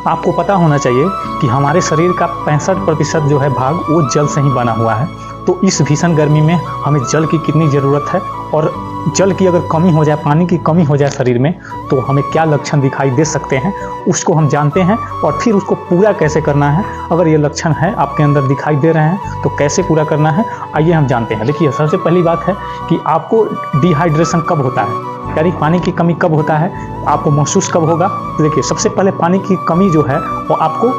आपको पता होना चाहिए कि हमारे शरीर का 65% जो है भाग वो जल से ही बना हुआ है। तो इस भीषण गर्मी में हमें जल की कितनी ज़रूरत है, और जल की अगर कमी हो जाए, पानी की कमी हो जाए शरीर में, तो हमें क्या लक्षण दिखाई दे सकते हैं उसको हम जानते हैं। और फिर उसको पूरा कैसे करना है, अगर ये लक्षण है आपके अंदर दिखाई दे रहे हैं तो कैसे पूरा करना है, आइए हम जानते हैं। देखिए, सबसे पहली बात है कि आपको डिहाइड्रेशन कब होता है, यानी पानी की कमी कब होता है, आपको महसूस कब होगा। तो देखिए, सबसे पहले पानी की कमी जो है वो आपको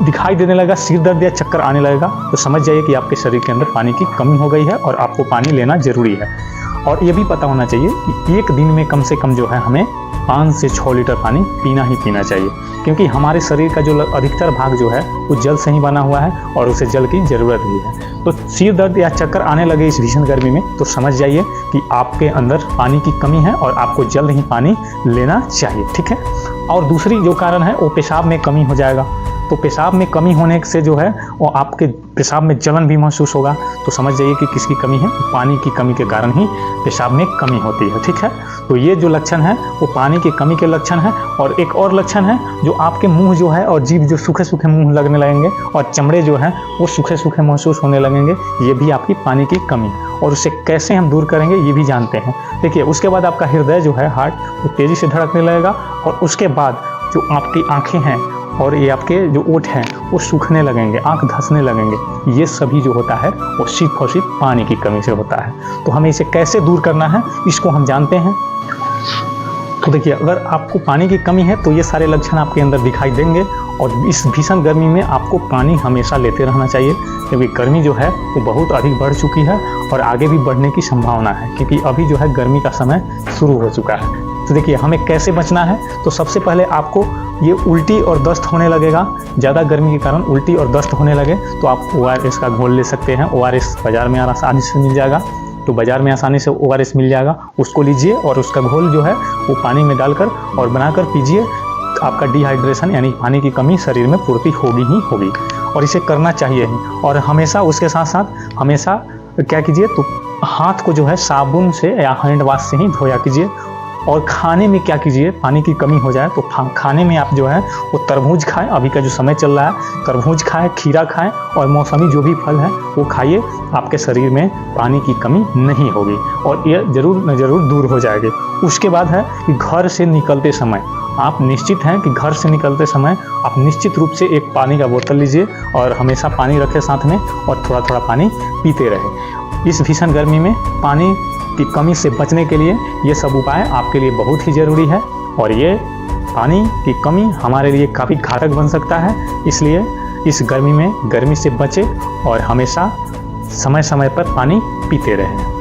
दिखाई देने लगा, सिर दर्द या चक्कर आने लगेगा, तो समझ जाइए कि आपके शरीर के अंदर पानी की कमी हो गई है और आपको पानी लेना ज़रूरी है। और ये भी पता होना चाहिए कि एक दिन में कम से कम जो है हमें 5 से 6 लीटर पानी पीना ही पीना चाहिए, क्योंकि हमारे शरीर का जो अधिकतर भाग जो है वो जल से ही बना हुआ है और उसे जल की ज़रूरत भी है। तो सिर दर्द या चक्कर आने लगे इस भीषण गर्मी में, तो समझ जाइए कि आपके अंदर पानी की कमी है और आपको जल्द ही पानी लेना चाहिए, ठीक है। और दूसरी जो कारण है वो पेशाब में कमी हो जाएगा। तो पेशाब में कमी होने से जो है वो आपके पेशाब में जलन भी महसूस होगा, तो समझ जाइए कि किसकी कमी है, पानी की कमी के कारण ही पेशाब में कमी होती है, ठीक है। तो ये जो लक्षण है वो पानी की कमी के लक्षण है। और एक और लक्षण है जो आपके मुंह जो है और जीभ जो सूखे सूखे मुंह लगने लगेंगे और चमड़े जो है वो सूखे सूखे महसूस होने लगेंगे, ये भी आपकी पानी की कमी है। और उसे कैसे हम दूर करेंगे ये भी जानते हैं। देखिए, उसके बाद आपका हृदय जो है, हार्ट, वो तेज़ी से धड़कने लगेगा, और उसके बाद जो आपकी आँखें हैं और ये आपके जो ओठ हैं वो सूखने लगेंगे, आंख धंसने लगेंगे। ये सभी जो होता है वो सिर्फ और सिर्फ पानी की कमी से होता है। तो हमें इसे कैसे दूर करना है इसको हम जानते हैं। तो देखिए, अगर आपको पानी की कमी है तो ये सारे लक्षण आपके अंदर दिखाई देंगे। और इस भीषण गर्मी में आपको पानी हमेशा लेते रहना चाहिए, क्योंकि गर्मी जो है वो बहुत अधिक बढ़ चुकी है और आगे भी बढ़ने की संभावना है, क्योंकि अभी जो है गर्मी का समय शुरू हो चुका है। तो देखिए, हमें कैसे बचना है, तो सबसे पहले आपको ये उल्टी और दस्त होने लगेगा, ज़्यादा गर्मी के कारण उल्टी और दस्त होने लगे तो आप ORS का घोल ले सकते हैं। ORS बाज़ार में आसानी से मिल जाएगा, तो बाज़ार में आसानी से ORS मिल जाएगा, उसको लीजिए और उसका घोल जो है वो पानी में डालकर और बनाकर पीजिए। आपका डिहाइड्रेशन यानी पानी की कमी शरीर में पूर्ति होगी ही होगी, और इसे करना चाहिए ही। और हमेशा उसके साथ साथ हमेशा क्या कीजिए, तो हाथ को जो है साबुन से या हैंड वाश से ही धोया कीजिए। और खाने में क्या कीजिए, पानी की कमी हो जाए तो खाने में आप जो है वो तरबूज खाएं, अभी का जो समय चल रहा है तरबूज खाएं, खीरा खाएं और मौसमी जो भी फल है वो खाइए। आपके शरीर में पानी की कमी नहीं होगी और ये ज़रूर दूर हो जाएगी। उसके बाद है कि घर से निकलते समय आप निश्चित हैं कि घर से निकलते समय आप निश्चित रूप से एक पानी का बोतल लीजिए और हमेशा पानी रखें साथ में, और थोड़ा थोड़ा पानी पीते रहें। इस भीषण गर्मी में पानी की कमी से बचने के लिए ये सब उपाय आपके लिए बहुत ही ज़रूरी है, और ये पानी की कमी हमारे लिए काफ़ी घातक बन सकता है। इसलिए इस गर्मी में गर्मी से बचें और हमेशा समय समय पर पानी पीते रहें।